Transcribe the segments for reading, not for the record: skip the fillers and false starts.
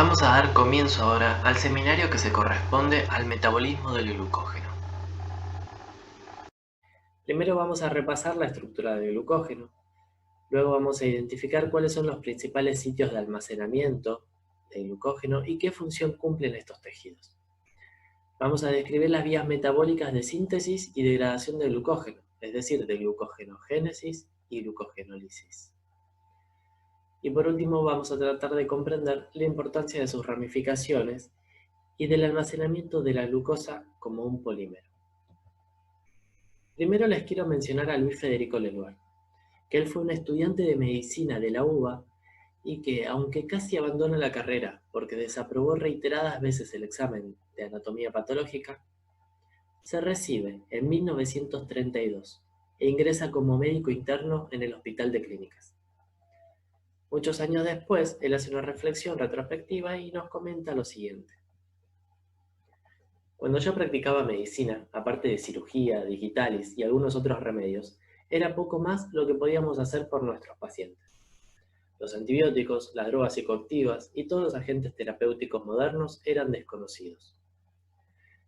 Vamos a dar comienzo ahora al seminario que se corresponde al metabolismo del glucógeno. Primero vamos a repasar la estructura del glucógeno, luego vamos a identificar cuáles son los principales sitios de almacenamiento del glucógeno y qué función cumplen estos tejidos. Vamos a describir las vías metabólicas de síntesis y degradación del glucógeno, es decir, de glucogenogénesis y glucogenólisis. Y por último vamos a tratar de comprender la importancia de sus ramificaciones y del almacenamiento de la glucosa como un polímero. Primero les quiero mencionar a Luis Federico Leloir, que él fue un estudiante de medicina de la UBA y que, aunque casi abandona la carrera porque desaprobó reiteradas veces el examen de anatomía patológica, se recibe en 1932 e ingresa como médico interno en el Hospital de Clínicas. Muchos años después, él hace una reflexión retrospectiva y nos comenta lo siguiente. Cuando yo practicaba medicina, aparte de cirugía, digitalis y algunos otros remedios, era poco más lo que podíamos hacer por nuestros pacientes. Los antibióticos, las drogas psicoactivas y todos los agentes terapéuticos modernos eran desconocidos.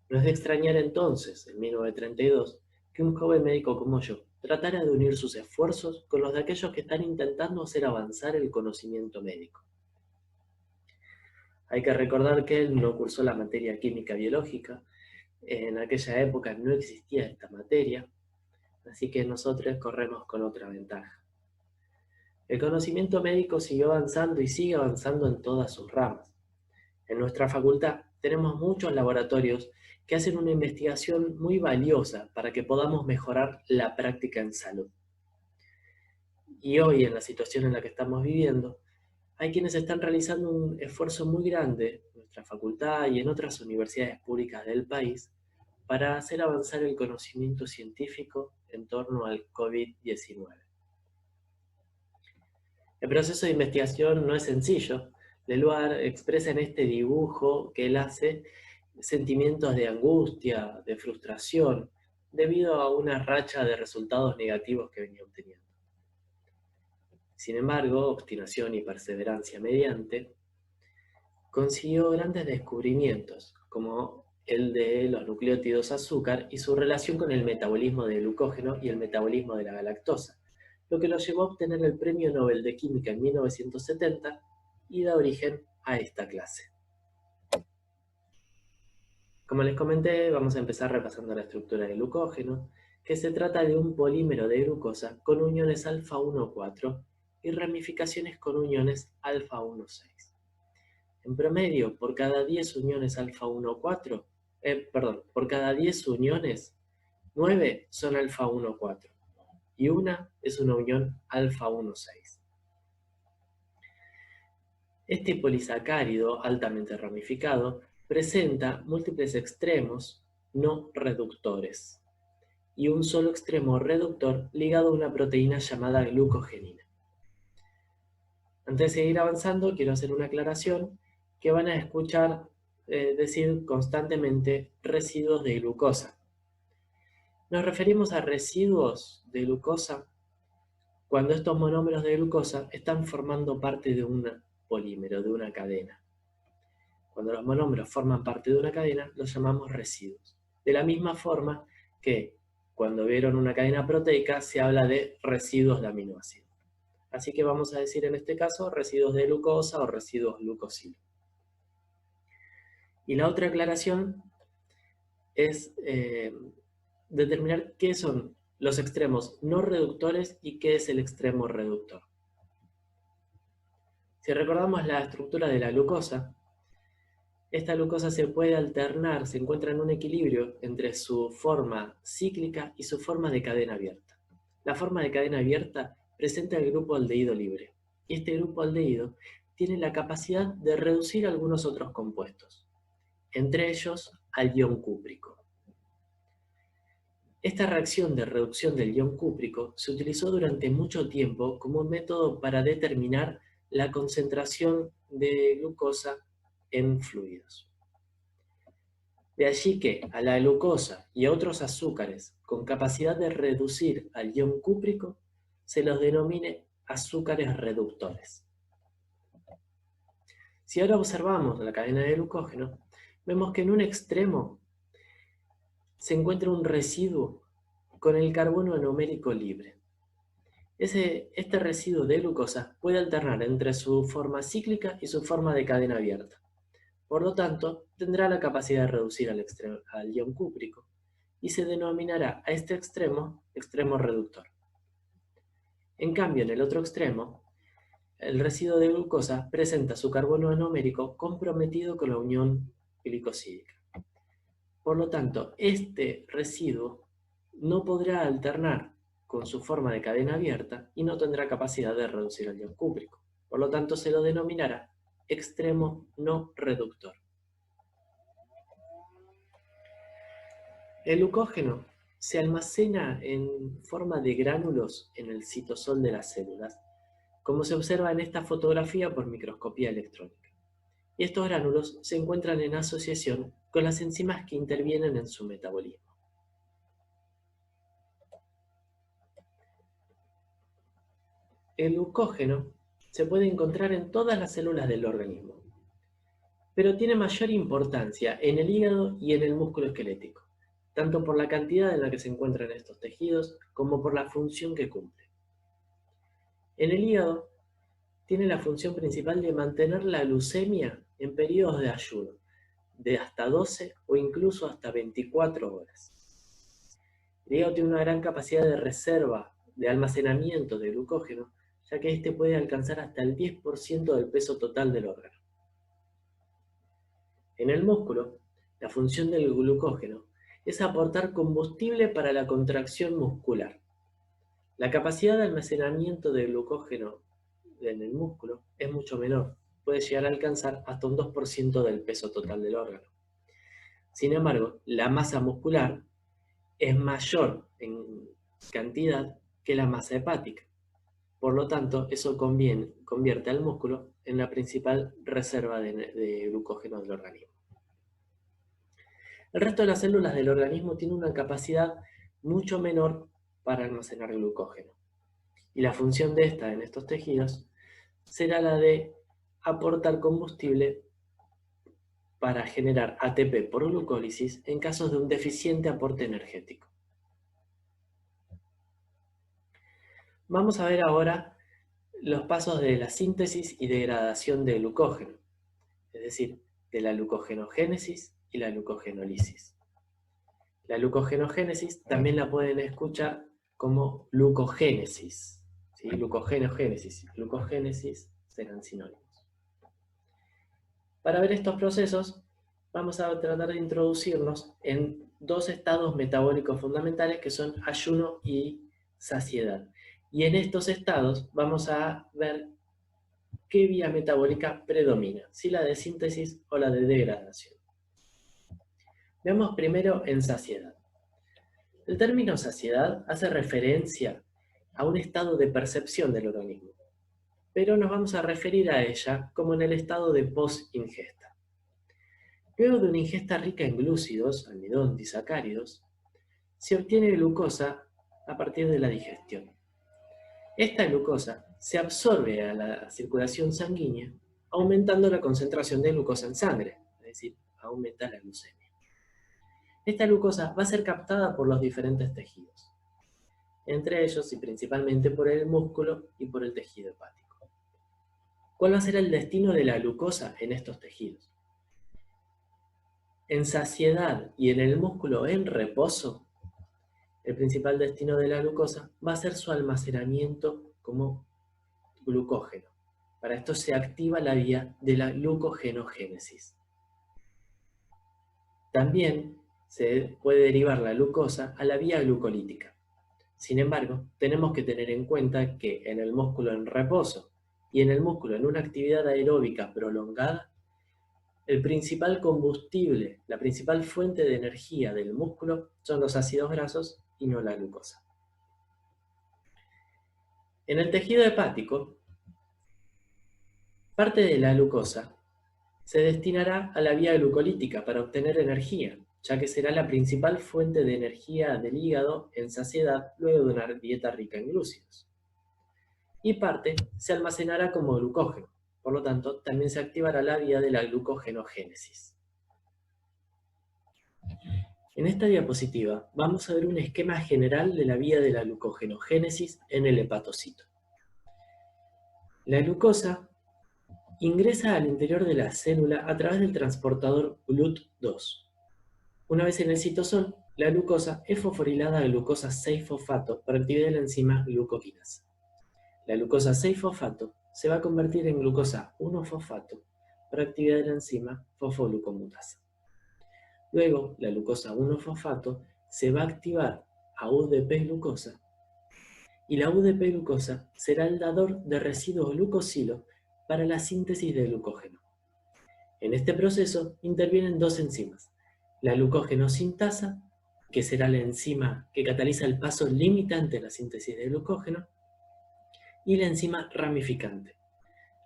No es de extrañar entonces, en 1932, que un joven médico como yo tratara de unir sus esfuerzos con los de aquellos que están intentando hacer avanzar el conocimiento médico. Hay que recordar que él no cursó la materia química biológica. En aquella época no existía esta materia, así que nosotros corremos con otra ventaja. El conocimiento médico siguió avanzando y sigue avanzando en todas sus ramas. En nuestra facultad tenemos muchos laboratorios que hacen una investigación muy valiosa para que podamos mejorar la práctica en salud. Y hoy, en la situación en la que estamos viviendo, hay quienes están realizando un esfuerzo muy grande en nuestra facultad y en otras universidades públicas del país para hacer avanzar el conocimiento científico en torno al COVID-19. El proceso de investigación no es sencillo. Leloir expresa en este dibujo que él hace sentimientos de angustia, de frustración, debido a una racha de resultados negativos que venía obteniendo. Sin embargo, obstinación y perseverancia mediante, consiguió grandes descubrimientos, como el de los nucleótidos azúcar y su relación con el metabolismo del glucógeno y el metabolismo de la galactosa, lo que lo llevó a obtener el Premio Nobel de Química en 1970 y da origen a esta clase. Como les comenté, vamos a empezar repasando la estructura del glucógeno, que se trata de un polímero de glucosa con uniones alfa-1,4 y ramificaciones con uniones alfa-1,6. En promedio, por cada 10 uniones alfa-1,4, por cada 10 uniones, 9 son alfa-1,4 y una es una unión alfa-1,6. Este polisacárido altamente ramificado presenta múltiples extremos no reductores y un solo extremo reductor ligado a una proteína llamada glucogenina. Antes de seguir avanzando, quiero hacer una aclaración que van a escuchar decir constantemente residuos de glucosa. Nos referimos a residuos de glucosa cuando estos monómeros de glucosa están formando parte de un polímero, de una cadena. Cuando los monómeros forman parte de una cadena, los llamamos residuos. De la misma forma que cuando vieron una cadena proteica, se habla de residuos de aminoácidos. Así que vamos a decir en este caso residuos de glucosa o residuos glucosilo. Y la otra aclaración es determinar qué son los extremos no reductores y qué es el extremo reductor. Si recordamos la estructura de la glucosa, esta glucosa se puede alternar, se encuentra en un equilibrio entre su forma cíclica y su forma de cadena abierta. La forma de cadena abierta presenta el grupo aldehído libre, y este grupo aldehído tiene la capacidad de reducir algunos otros compuestos, entre ellos al ion cúprico. Esta reacción de reducción del ion cúprico se utilizó durante mucho tiempo como un método para determinar la concentración de glucosa en fluidos. De allí que a la glucosa y a otros azúcares con capacidad de reducir al ion cúprico se los denomine azúcares reductores. Si ahora observamos la cadena de glucógeno, vemos que en un extremo se encuentra un residuo con el carbono anomérico libre. Este residuo de glucosa puede alternar entre su forma cíclica y su forma de cadena abierta. Por lo tanto, tendrá la capacidad de reducir al ion cúprico y se denominará a este extremo reductor. En cambio, en el otro extremo, el residuo de glucosa presenta su carbono anomérico comprometido con la unión glicosídica. Por lo tanto, este residuo no podrá alternar con su forma de cadena abierta y no tendrá capacidad de reducir el ion cúprico. Por lo tanto, se lo denominará extremo no reductor. El glucógeno se almacena en forma de gránulos en el citosol de las células, como se observa en esta fotografía por microscopía electrónica. Y estos gránulos se encuentran en asociación con las enzimas que intervienen en su metabolismo. El glucógeno se puede encontrar en todas las células del organismo, pero tiene mayor importancia en el hígado y en el músculo esquelético, tanto por la cantidad en la que se encuentran estos tejidos como por la función que cumple. En el hígado tiene la función principal de mantener la glucemia en periodos de ayuno, de hasta 12 o incluso hasta 24 horas. El hígado tiene una gran capacidad de reserva, de almacenamiento de glucógeno, ya que este puede alcanzar hasta el 10% del peso total del órgano. En el músculo, la función del glucógeno es aportar combustible para la contracción muscular. La capacidad de almacenamiento de glucógeno en el músculo es mucho menor, puede llegar a alcanzar hasta un 2% del peso total del órgano. Sin embargo, la masa muscular es mayor en cantidad que la masa hepática. Por lo tanto, eso convierte al músculo en la principal reserva de glucógeno del organismo. El resto de las células del organismo tiene una capacidad mucho menor para almacenar glucógeno. Y la función de esta en estos tejidos será la de aportar combustible para generar ATP por glucólisis en casos de un deficiente aporte energético. Vamos a ver ahora los pasos de la síntesis y degradación de glucógeno, es decir, de la glucogenogénesis y la glucogenólisis. La glucogenogénesis también la pueden escuchar como glucogénesis, ¿sí? Glucogenogénesis y glucogénesis serán sinónimos. Para ver estos procesos, vamos a tratar de introducirnos en dos estados metabólicos fundamentales que son ayuno y saciedad. Y en estos estados vamos a ver qué vía metabólica predomina, si la de síntesis o la de degradación. Veamos primero en saciedad. El término saciedad hace referencia a un estado de percepción del organismo, pero nos vamos a referir a ella como en el estado de post-ingesta. Luego de una ingesta rica en glúcidos, almidón, disacáridos, se obtiene glucosa a partir de la digestión. Esta glucosa se absorbe a la circulación sanguínea, aumentando la concentración de glucosa en sangre, es decir, aumenta la glucemia. Esta glucosa va a ser captada por los diferentes tejidos, entre ellos y principalmente por el músculo y por el tejido hepático. ¿Cuál va a ser el destino de la glucosa en estos tejidos? En saciedad y en el músculo en reposo, el principal destino de la glucosa va a ser su almacenamiento como glucógeno. Para esto se activa la vía de la glucogenogénesis. También se puede derivar la glucosa a la vía glucolítica. Sin embargo, tenemos que tener en cuenta que en el músculo en reposo y en el músculo en una actividad aeróbica prolongada, el principal combustible, la principal fuente de energía del músculo son los ácidos grasos y no la glucosa. En el tejido hepático, parte de la glucosa se destinará a la vía glucolítica para obtener energía, ya que será la principal fuente de energía del hígado en saciedad luego de una dieta rica en glúcidos. Y parte se almacenará como glucógeno, Por lo tanto, también se activará la vía de la glucogenogénesis. En esta diapositiva vamos a ver un esquema general de la vía de la glucogenogénesis en el hepatocito. La glucosa ingresa al interior de la célula a través del transportador GLUT2. Una vez en el citosol, la glucosa es fosforilada a glucosa 6-fosfato por actividad de la enzima glucoquinasa. La glucosa 6-fosfato se va a convertir en glucosa 1-fosfato por actividad de la enzima fosfoglucomutasa. Luego, la glucosa 1-fosfato se va a activar a UDP-glucosa y la UDP-glucosa será el dador de residuos glucosilo para la síntesis de glucógeno. En este proceso intervienen dos enzimas, la glucógeno-sintasa, que será la enzima que cataliza el paso limitante de la síntesis de glucógeno, y la enzima ramificante.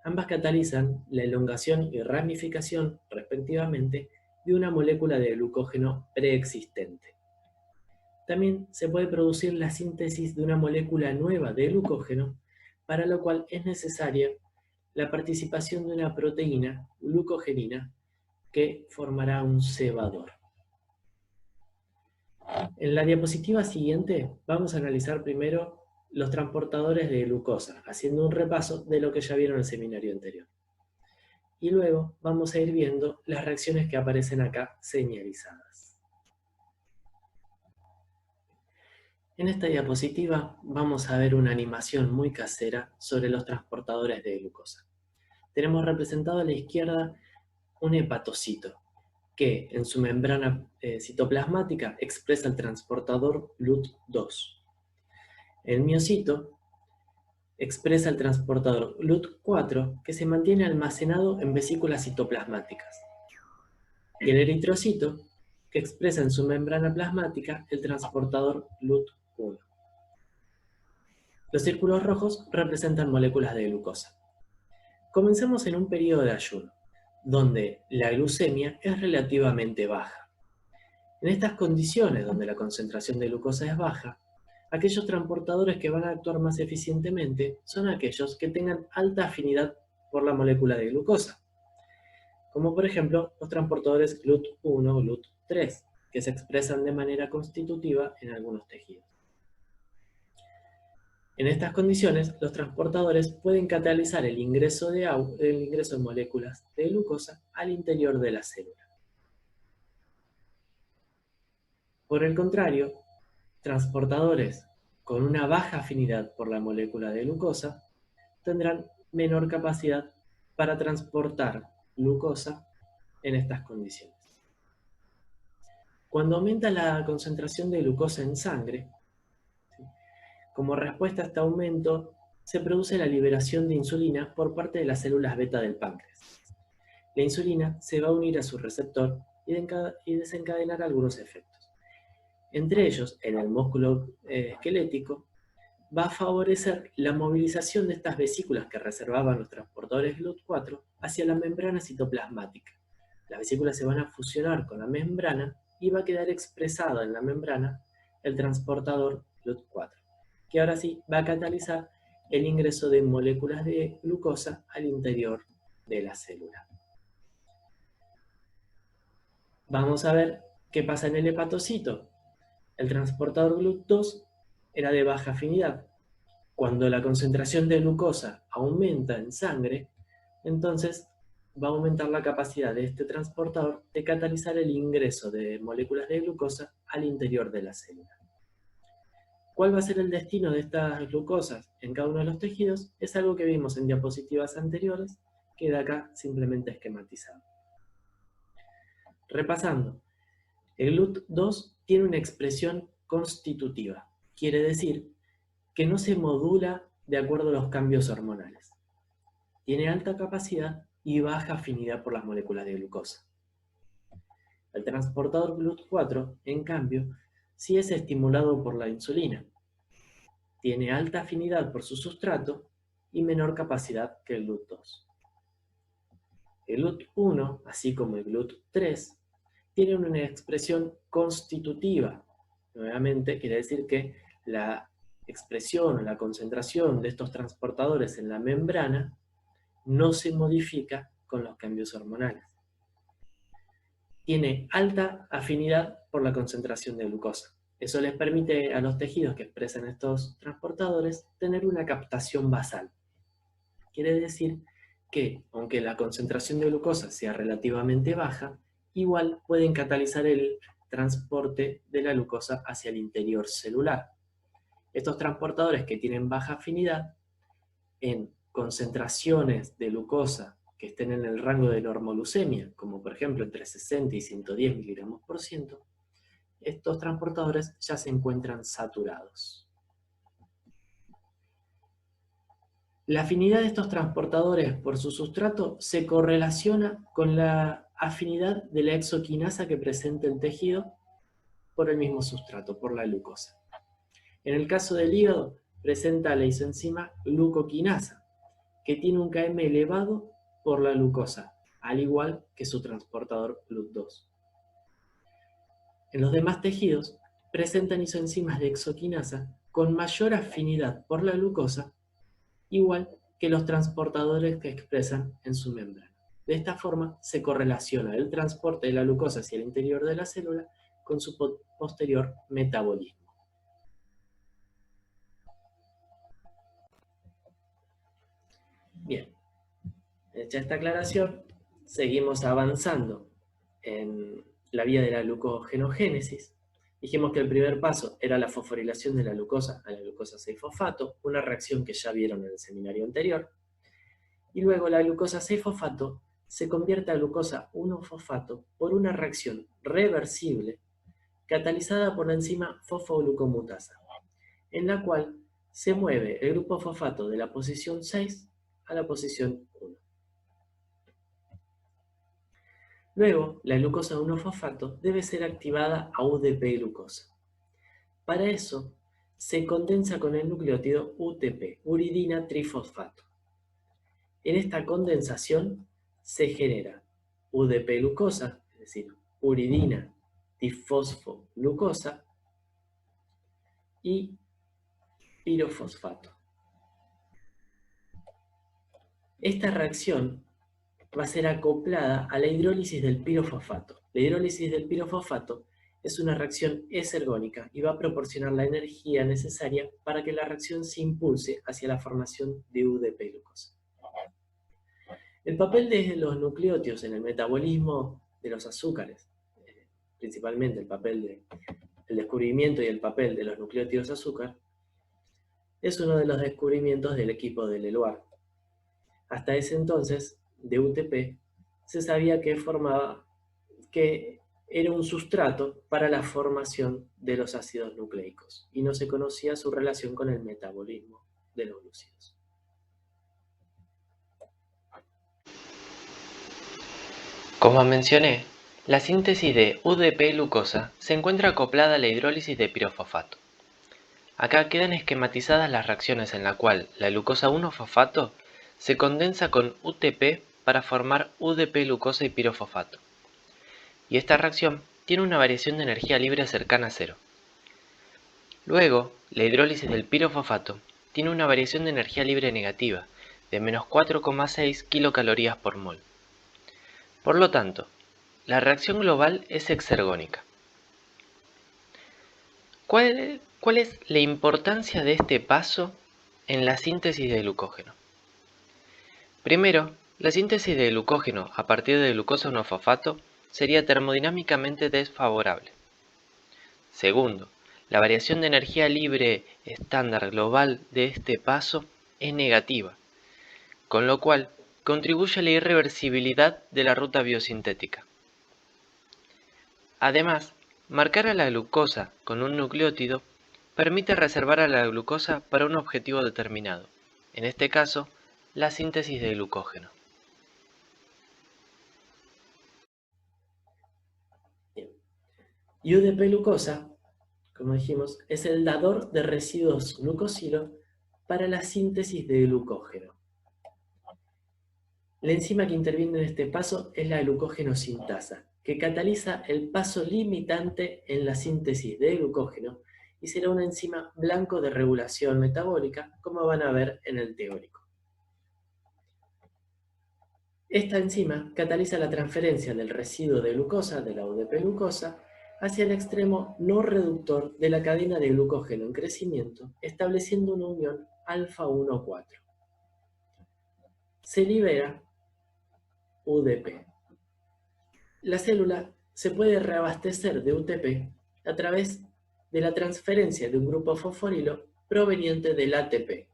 Ambas catalizan la elongación y ramificación, respectivamente, de una molécula de glucógeno preexistente. También se puede producir la síntesis de una molécula nueva de glucógeno, para lo cual es necesaria la participación de una proteína glucogenina que formará un cebador. En la diapositiva siguiente vamos a analizar primero los transportadores de glucosa, haciendo un repaso de lo que ya vieron en el seminario anterior. Y luego vamos a ir viendo las reacciones que aparecen acá señalizadas. En esta diapositiva vamos a ver una animación muy casera sobre los transportadores de glucosa. Tenemos representado a la izquierda un hepatocito, que en su membrana citoplasmática expresa el transportador GLUT2. El miocito expresa el transportador GLUT4, que se mantiene almacenado en vesículas citoplasmáticas. Y el eritrocito, que expresa en su membrana plasmática el transportador GLUT1. Los círculos rojos representan moléculas de glucosa. Comencemos en un periodo de ayuno, donde la glucemia es relativamente baja. En estas condiciones, donde la concentración de glucosa es baja, aquellos transportadores que van a actuar más eficientemente son aquellos que tengan alta afinidad por la molécula de glucosa, como por ejemplo los transportadores GLUT1 o GLUT3, que se expresan de manera constitutiva en algunos tejidos. En estas condiciones, los transportadores pueden catalizar el ingreso de moléculas de glucosa al interior de la célula. Por el contrario, transportadores con una baja afinidad por la molécula de glucosa tendrán menor capacidad para transportar glucosa en estas condiciones. Cuando aumenta la concentración de glucosa en sangre, como respuesta a este aumento, se produce la liberación de insulina por parte de las células beta del páncreas. La insulina se va a unir a su receptor y desencadenar algunos efectos. Entre ellos, en el músculo esquelético, va a favorecer la movilización de estas vesículas que reservaban los transportadores GLUT4 hacia la membrana citoplasmática. Las vesículas se van a fusionar con la membrana y va a quedar expresado en la membrana el transportador GLUT4, que ahora sí va a catalizar el ingreso de moléculas de glucosa al interior de la célula. Vamos a ver qué pasa en el hepatocito. El transportador GLUT2 era de baja afinidad. Cuando la concentración de glucosa aumenta en sangre, entonces va a aumentar la capacidad de este transportador de catalizar el ingreso de moléculas de glucosa al interior de la célula. ¿Cuál va a ser el destino de estas glucosas en cada uno de los tejidos? Es algo que vimos en diapositivas anteriores, queda acá simplemente esquematizado. Repasando, el GLUT2 tiene una expresión constitutiva, quiere decir que no se modula de acuerdo a los cambios hormonales. Tiene alta capacidad y baja afinidad por las moléculas de glucosa. El transportador GLUT4, en cambio, sí es estimulado por la insulina. Tiene alta afinidad por su sustrato y menor capacidad que el GLUT2. El GLUT1, así como el GLUT3, tiene una expresión constitutiva. Nuevamente, quiere decir que la expresión o la concentración de estos transportadores en la membrana no se modifica con los cambios hormonales. Tiene alta afinidad por la concentración de glucosa. Eso les permite a los tejidos que expresan estos transportadores tener una captación basal. Quiere decir que, aunque la concentración de glucosa sea relativamente baja, igual pueden catalizar el transporte de la glucosa hacia el interior celular. Estos transportadores que tienen baja afinidad, en concentraciones de glucosa que estén en el rango de normoglucemia, como por ejemplo entre 60 y 110 miligramos por ciento, estos transportadores ya se encuentran saturados. La afinidad de estos transportadores por su sustrato se correlaciona con la afinidad de la exoquinasa que presenta el tejido por el mismo sustrato, por la glucosa. En el caso del hígado, presenta la isoenzima glucoquinasa, que tiene un Km elevado por la glucosa, al igual que su transportador GLUT2. En los demás tejidos, presentan isoenzimas de exoquinasa con mayor afinidad por la glucosa, igual que los transportadores que expresan en su membrana. De esta forma se correlaciona el transporte de la glucosa hacia el interior de la célula con su posterior metabolismo. Bien, hecha esta aclaración, seguimos avanzando en la vía de la glucogenogénesis. Dijimos que el primer paso era la fosforilación de la glucosa a la glucosa 6-fosfato, una reacción que ya vieron en el seminario anterior. Y luego la glucosa 6-fosfato se convierte a glucosa 1-fosfato por una reacción reversible catalizada por la enzima fosfoglucomutasa, en la cual se mueve el grupo fosfato de la posición 6 a la posición 1. Luego, la glucosa 1-fosfato debe ser activada a UDP-glucosa. Para eso, se condensa con el nucleótido UTP, uridina trifosfato. En esta condensación se genera UDP-glucosa, es decir, uridina difosfoglucosa, y pirofosfato. Esta reacción va a ser acoplada a la hidrólisis del pirofosfato. La hidrólisis del pirofosfato es una reacción esergónica y va a proporcionar la energía necesaria para que la reacción se impulse hacia la formación de UDP-glucosa. El papel de los nucleótidos en el metabolismo de los azúcares, principalmente el descubrimiento y el papel de los nucleótidos azúcar, es uno de los descubrimientos del equipo de Leloir. Hasta ese entonces, de UTP, se sabía que era un sustrato para la formación de los ácidos nucleicos y no se conocía su relación con el metabolismo de los glúcidos. Como mencioné, la síntesis de UDP-glucosa se encuentra acoplada a la hidrólisis de pirofosfato. Acá quedan esquematizadas las reacciones en la cual la glucosa 1-fosfato se condensa con UTP para formar UDP-glucosa y pirofosfato. Y esta reacción tiene una variación de energía libre cercana a cero. Luego, la hidrólisis del pirofosfato tiene una variación de energía libre negativa de menos 4,6 kilocalorías por mol. Por lo tanto, la reacción global es exergónica. ¿Cuál es la importancia de este paso en la síntesis de glucógeno? Primero, la síntesis de glucógeno a partir de glucosa 1-fosfato sería termodinámicamente desfavorable. Segundo, la variación de energía libre estándar global de este paso es negativa, con lo cual contribuye a la irreversibilidad de la ruta biosintética. Además, marcar a la glucosa con un nucleótido permite reservar a la glucosa para un objetivo determinado, en este caso, la síntesis de glucógeno. Y UDP-glucosa, como dijimos, es el dador de residuos glucosilo para la síntesis de glucógeno. La enzima que interviene en este paso es la glucógeno-sintasa, que cataliza el paso limitante en la síntesis de glucógeno y será una enzima blanco de regulación metabólica, como van a ver en el teórico. Esta enzima cataliza la transferencia del residuo de glucosa, de la UDP-glucosa, hacia el extremo no reductor de la cadena de glucógeno en crecimiento, estableciendo una unión alfa-1,4. Se libera UDP. La célula se puede reabastecer de UTP a través de la transferencia de un grupo fosforilo proveniente del ATP,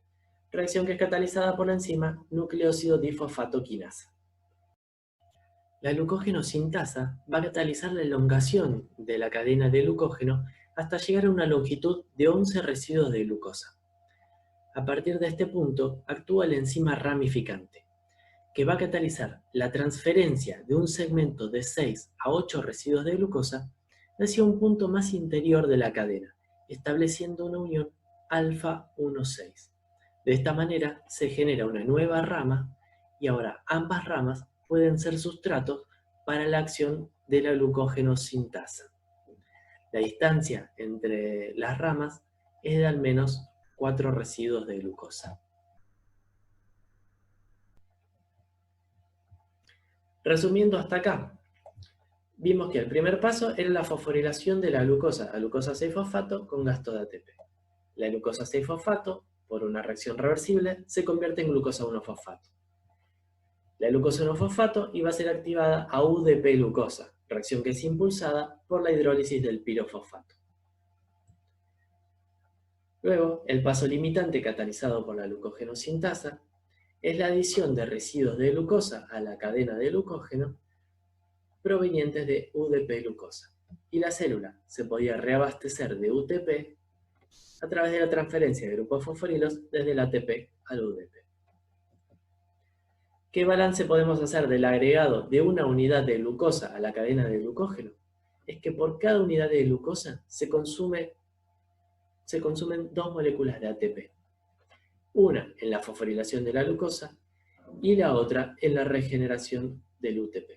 reacción que es catalizada por la enzima nucleósido difosfato quinasa. La glucógeno sintasa va a catalizar la elongación de la cadena de glucógeno hasta llegar a una longitud de 11 residuos de glucosa. A partir de este punto actúa la enzima ramificante, que va a catalizar la transferencia de un segmento de 6 a 8 residuos de glucosa hacia un punto más interior de la cadena, estableciendo una unión alfa-1,6. De esta manera se genera una nueva rama y ahora ambas ramas pueden ser sustratos para la acción de la glucógeno sintasa. La distancia entre las ramas es de al menos 4 residuos de glucosa. Resumiendo hasta acá, vimos que el primer paso era la fosforilación de la glucosa a glucosa 6-fosfato con gasto de ATP. La glucosa 6-fosfato, por una reacción reversible, se convierte en glucosa 1-fosfato. La glucosa 1-fosfato iba a ser activada a UDP-glucosa, reacción que es impulsada por la hidrólisis del pirofosfato. Luego, el paso limitante catalizado por la glucógeno sintasa es la adición de residuos de glucosa a la cadena de glucógeno provenientes de UDP-glucosa. Y la célula se podía reabastecer de UTP a través de la transferencia de grupos fosforilos desde el ATP al UDP. ¿Qué balance podemos hacer del agregado de una unidad de glucosa a la cadena de glucógeno? Es que por cada unidad de glucosa se consumen 2 moléculas de ATP. Una en la fosforilación de la glucosa y la otra en la regeneración del UTP.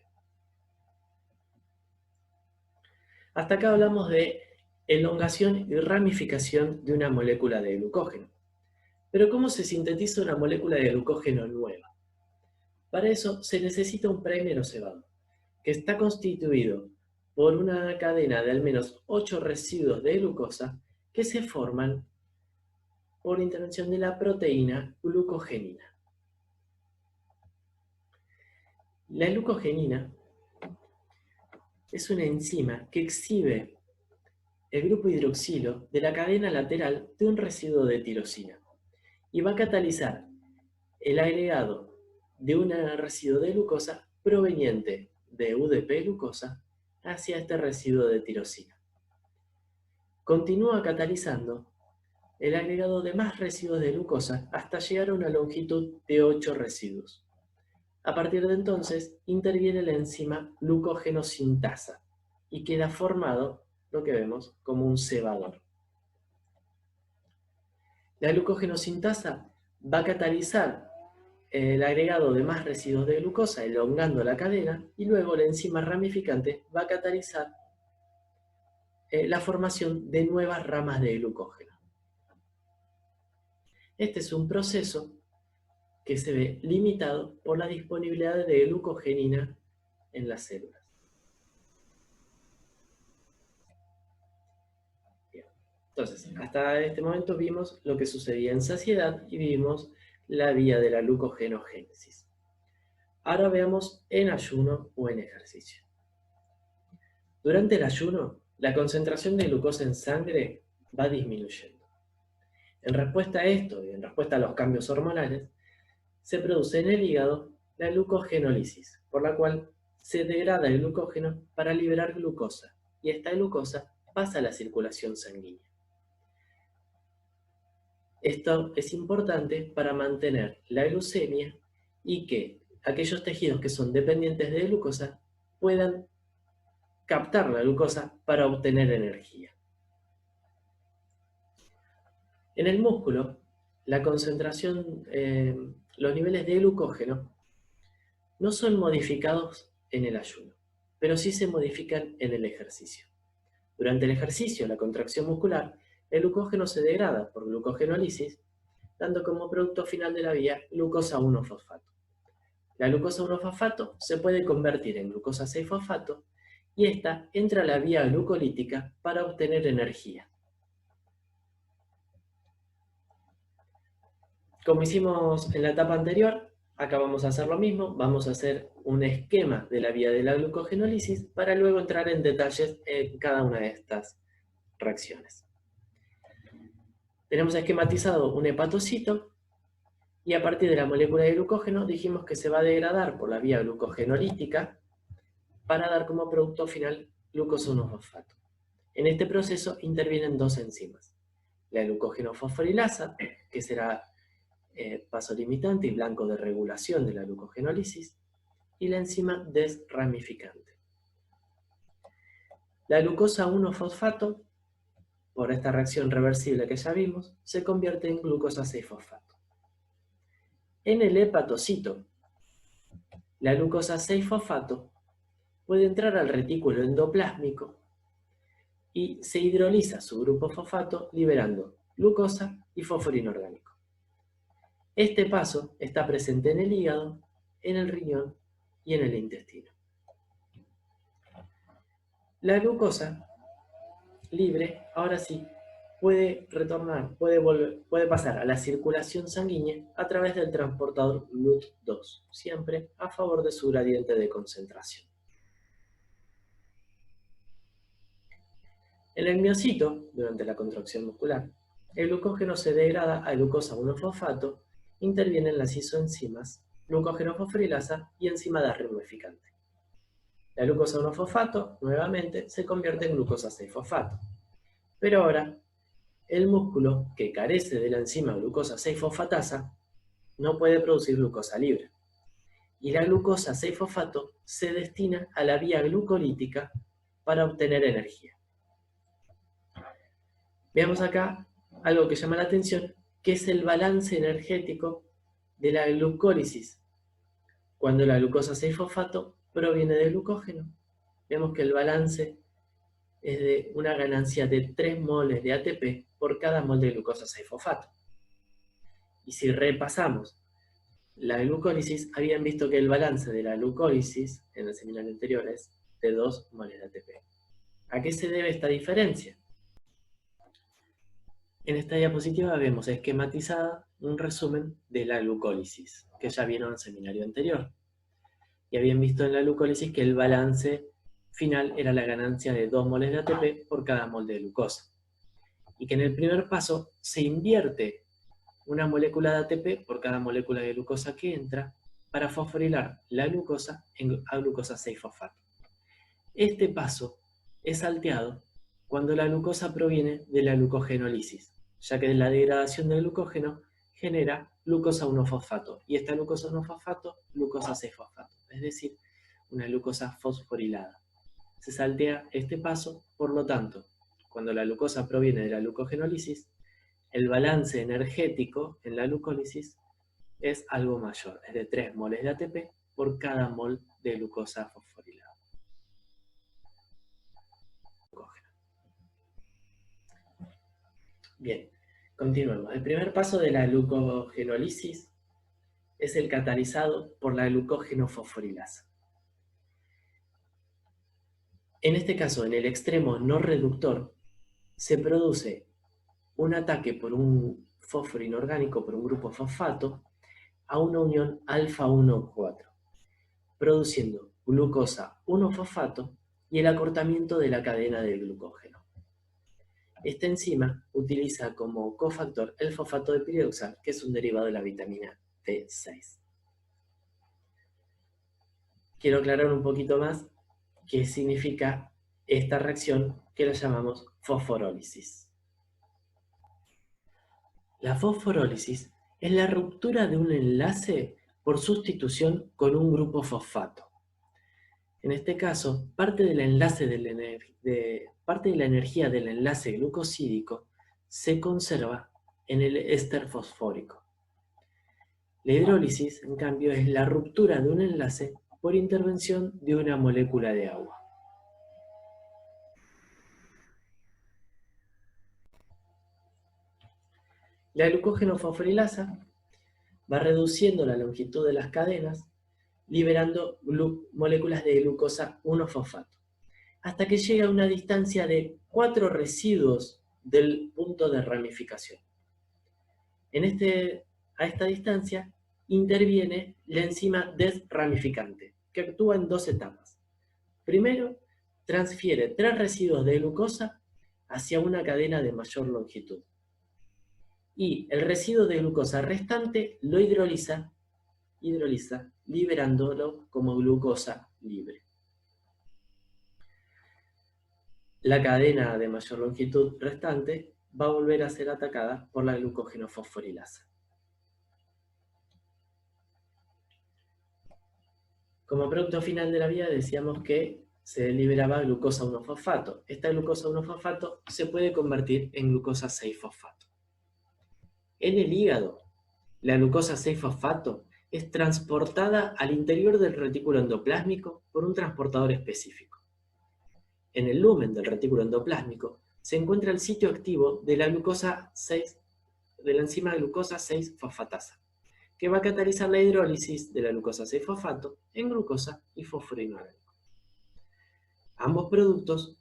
Hasta acá hablamos de elongación y ramificación de una molécula de glucógeno. Pero ¿cómo se sintetiza una molécula de glucógeno nueva? Para eso se necesita un primer cebador, que está constituido por una cadena de al menos 8 residuos de glucosa que se forman por intervención de la proteína glucogenina. La glucogenina es una enzima que exhibe el grupo hidroxilo de la cadena lateral de un residuo de tirosina y va a catalizar el agregado de un residuo de glucosa proveniente de UDP-glucosa hacia este residuo de tirosina. Continúa catalizando el agregado de más residuos de glucosa hasta llegar a una longitud de 8 residuos. A partir de entonces interviene la enzima glucógeno sintasa y queda formado lo que vemos como un cebador. La glucógeno sintasa va a catalizar el agregado de más residuos de glucosa, elongando la cadena, y luego la enzima ramificante va a catalizar la formación de nuevas ramas de glucógeno. Este es un proceso que se ve limitado por la disponibilidad de glucogenina en las células. Bien. Entonces, hasta este momento vimos lo que sucedía en saciedad y vimos la vía de la glucogenogénesis. Ahora veamos en ayuno o en ejercicio. Durante el ayuno, la concentración de glucosa en sangre va disminuyendo. En respuesta a esto y en respuesta a los cambios hormonales, se produce en el hígado la glucogenólisis, por la cual se degrada el glucógeno para liberar glucosa, y esta glucosa pasa a la circulación sanguínea. Esto es importante para mantener la glucemia y que aquellos tejidos que son dependientes de glucosa puedan captar la glucosa para obtener energía. En el músculo, la concentración, los niveles de glucógeno no son modificados en el ayuno, pero sí se modifican en el ejercicio. Durante el ejercicio, la contracción muscular, el glucógeno se degrada por glucogenólisis, dando como producto final de la vía glucosa 1-fosfato. La glucosa 1-fosfato se puede convertir en glucosa 6-fosfato y esta entra a la vía glucolítica para obtener energía. Como hicimos en la etapa anterior, acá vamos a hacer lo mismo, vamos a hacer un esquema de la vía de la glucogenólisis para luego entrar en detalles en cada una de estas reacciones. Tenemos esquematizado un hepatocito y a partir de la molécula de glucógeno dijimos que se va a degradar por la vía glucogenolítica para dar como producto final glucosa 1-fosfato. En este proceso intervienen dos enzimas, la glucógeno-fosforilasa, que será paso limitante y blanco de regulación de la glucogenólisis, y la enzima desramificante. La glucosa 1-fosfato, por esta reacción reversible que ya vimos, se convierte en glucosa 6-fosfato. En el hepatocito, la glucosa 6-fosfato puede entrar al retículo endoplásmico y se hidroliza su grupo fosfato liberando glucosa y fósforo inorgánico. Este paso está presente en el hígado, en el riñón y en el intestino. La glucosa libre, ahora sí, puede retornar, puede pasar a la circulación sanguínea a través del transportador GLUT2, siempre a favor de su gradiente de concentración. En el miocito, durante la contracción muscular, el glucógeno se degrada a glucosa 1-fosfato, intervienen las isoenzimas glucógeno-fosforilasa y enzima desramificante. La glucosa 1-fosfato, nuevamente, se convierte en glucosa 6-fosfato. Pero ahora, el músculo, que carece de la enzima glucosa 6-fosfatasa, no puede producir glucosa libre. Y la glucosa 6-fosfato se destina a la vía glucolítica para obtener energía. Veamos acá algo que llama la atención, que es el balance energético de la glucólisis. Cuando la glucosa 6-fosfato proviene del glucógeno, vemos que el balance es de una ganancia de 3 moles de ATP por cada mol de glucosa 6-fosfato. Y si repasamos la glucólisis, habían visto que el balance de la glucólisis en el seminario anterior es de 2 moles de ATP. ¿A qué se debe esta diferencia? En esta diapositiva vemos esquematizada un resumen de la glucólisis, que ya vieron en el seminario anterior. Y habían visto en la glucólisis que el balance final era la ganancia de 2 moles de ATP por cada mol de glucosa. Y que en el primer paso se invierte una molécula de ATP por cada molécula de glucosa que entra para fosforilar la glucosa a glucosa 6-fosfato. Este paso es salteado cuando la glucosa proviene de la glucogenólisis, ya que la degradación del glucógeno genera glucosa 1-fosfato, y esta glucosa 1-fosfato, glucosa 6-fosfato, es decir, una glucosa fosforilada. Se saltea este paso, por lo tanto, cuando la glucosa proviene de la glucogenólisis, el balance energético en la glucólisis es algo mayor, es de 3 moles de ATP por cada mol de glucosa fosforilada. Bien, continuemos. El primer paso de la glucogenólisis es el catalizado por la glucógeno-fosforilasa. En este caso, en el extremo no reductor, se produce un ataque por un fósforo inorgánico, por un grupo fosfato, a una unión alfa-1-4, produciendo glucosa 1-fosfato y el acortamiento de la cadena del glucógeno. Esta enzima utiliza como cofactor el fosfato de piridoxal, que es un derivado de la vitamina B6. Quiero aclarar un poquito más qué significa esta reacción que la llamamos fosforólisis. La fosforólisis es la ruptura de un enlace por sustitución con un grupo fosfato. En este caso, parte de la energía del enlace glucosídico se conserva en el éster fosfórico. La hidrólisis, en cambio, es la ruptura de un enlace por intervención de una molécula de agua. La glucógeno-fosforilasa va reduciendo la longitud de las cadenas liberando moléculas de glucosa 1-fosfato, hasta que llega a una distancia de 4 residuos del punto de ramificación. A esta distancia interviene la enzima desramificante, que actúa en 2 etapas. Primero, transfiere 3 residuos de glucosa hacia una cadena de mayor longitud. Y el residuo de glucosa restante lo hidroliza liberándolo como glucosa libre. La cadena de mayor longitud restante va a volver a ser atacada por la glucógeno-fosforilasa. Como producto final de la vía decíamos que se liberaba glucosa 1-fosfato. Esta glucosa 1-fosfato se puede convertir en glucosa 6-fosfato. En el hígado, la glucosa 6-fosfato es transportada al interior del retículo endoplásmico por un transportador específico. En el lumen del retículo endoplásmico se encuentra el sitio activo de la enzima glucosa 6-fosfatasa, que va a catalizar la hidrólisis de la glucosa 6-fosfato en glucosa y fósforo inorgánico. Ambos productos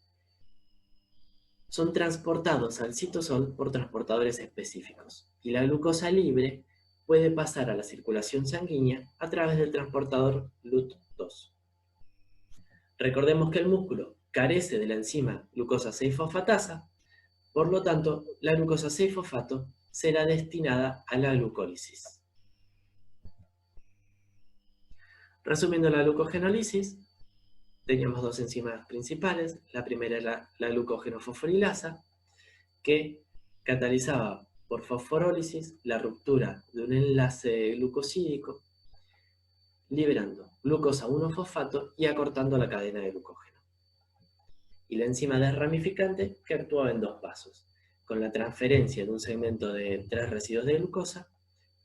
son transportados al citosol por transportadores específicos, y la glucosa libre puede pasar a la circulación sanguínea a través del transportador LUT2. Recordemos que el músculo carece de la enzima glucosa 6-fosfatasa, por lo tanto, la glucosa 6-fosfato será destinada a la glucólisis. Resumiendo la glucogenólisis, teníamos 2 enzimas principales. La primera es la glucógeno-fosforilasa, que catalizaba por fosforólisis la ruptura de un enlace glucosídico, liberando glucosa 1-fosfato y acortando la cadena de glucógeno. Y la enzima desramificante, que actuaba en 2 pasos, con la transferencia de un segmento de 3 residuos de glucosa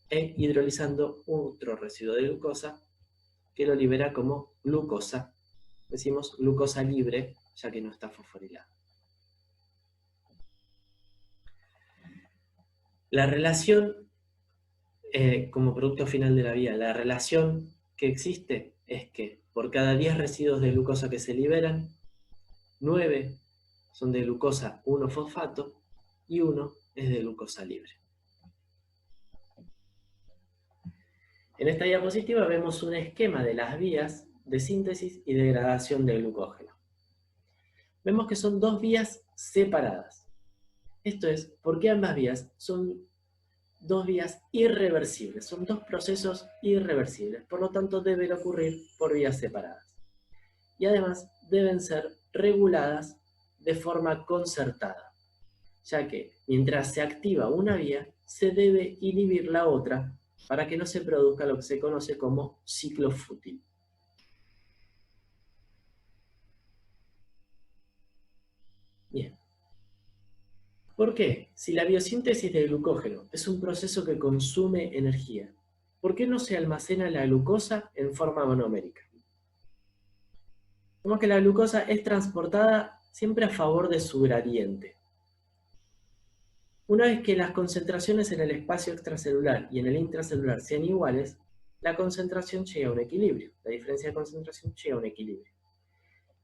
e hidrolizando otro residuo de glucosa que lo libera como glucosa. Decimos glucosa libre, ya que no está fosforilada. La relación, como producto final de la vía, la relación que existe es que por cada 10 residuos de glucosa que se liberan, 9 son de glucosa 1-fosfato y 1 es de glucosa libre. En esta diapositiva vemos un esquema de las vías de síntesis y degradación de glucógeno. Vemos que son 2 vías separadas. Esto es porque ambas vías son 2 vías irreversibles, son 2 procesos irreversibles, por lo tanto deben ocurrir por vías separadas. Y además deben ser reguladas de forma concertada, ya que mientras se activa una vía, se debe inhibir la otra para que no se produzca lo que se conoce como ciclo fútil. Bien. ¿Por qué? Si la biosíntesis de glucógeno es un proceso que consume energía, ¿por qué no se almacena la glucosa en forma monomérica? Como que la glucosa es transportada siempre a favor de su gradiente. Una vez que las concentraciones en el espacio extracelular y en el intracelular sean iguales, la concentración llega a un equilibrio, la diferencia de concentración llega a un equilibrio.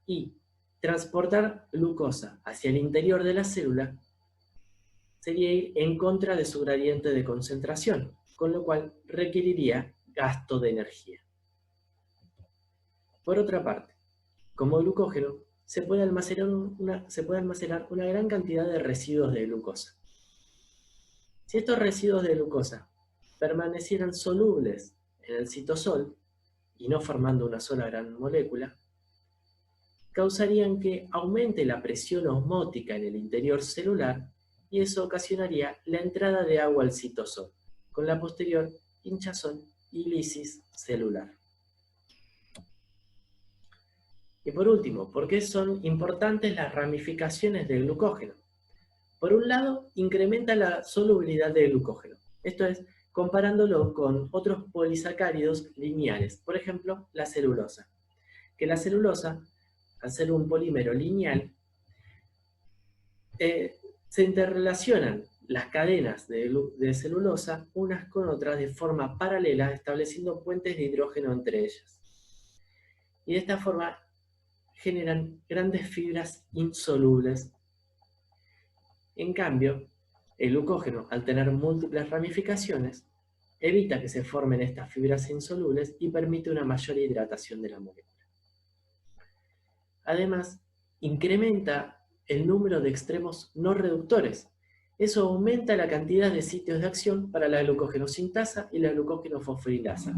Y transportar glucosa hacia el interior de la célula sería ir en contra de su gradiente de concentración, con lo cual requeriría gasto de energía. Por otra parte, como glucógeno, se puede almacenar una gran cantidad de residuos de glucosa. Si estos residuos de glucosa permanecieran solubles en el citosol, y no formando una sola gran molécula, causarían que aumente la presión osmótica en el interior celular, y eso ocasionaría la entrada de agua al citosol, con la posterior hinchazón y lisis celular. Y por último, ¿por qué son importantes las ramificaciones del glucógeno? Por un lado, incrementa la solubilidad del glucógeno, esto es, comparándolo con otros polisacáridos lineales, por ejemplo, la celulosa. Que la celulosa, al ser un polímero lineal, se interrelacionan las cadenas de celulosa unas con otras de forma paralela, estableciendo puentes de hidrógeno entre ellas. y de esta forma generan grandes fibras insolubles. En cambio, el glucógeno, al tener múltiples ramificaciones, evita que se formen estas fibras insolubles y permite una mayor hidratación de la molécula. Además, incrementa el número de extremos no reductores. Eso aumenta la cantidad de sitios de acción para la glucógeno-sintasa y la glucógeno-fosforilasa,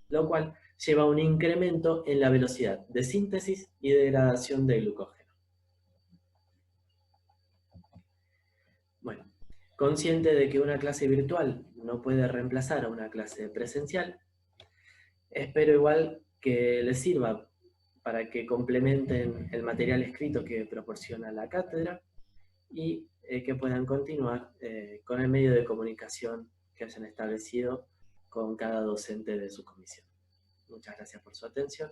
lo cual lleva a un incremento en la velocidad de síntesis y degradación de glucógeno. Bueno, consciente de que una clase virtual no puede reemplazar a una clase presencial, espero igual que les sirva para que complementen el material escrito que proporciona la cátedra y que puedan continuar con el medio de comunicación que hayan establecido con cada docente de su comisión. Muchas gracias por su atención.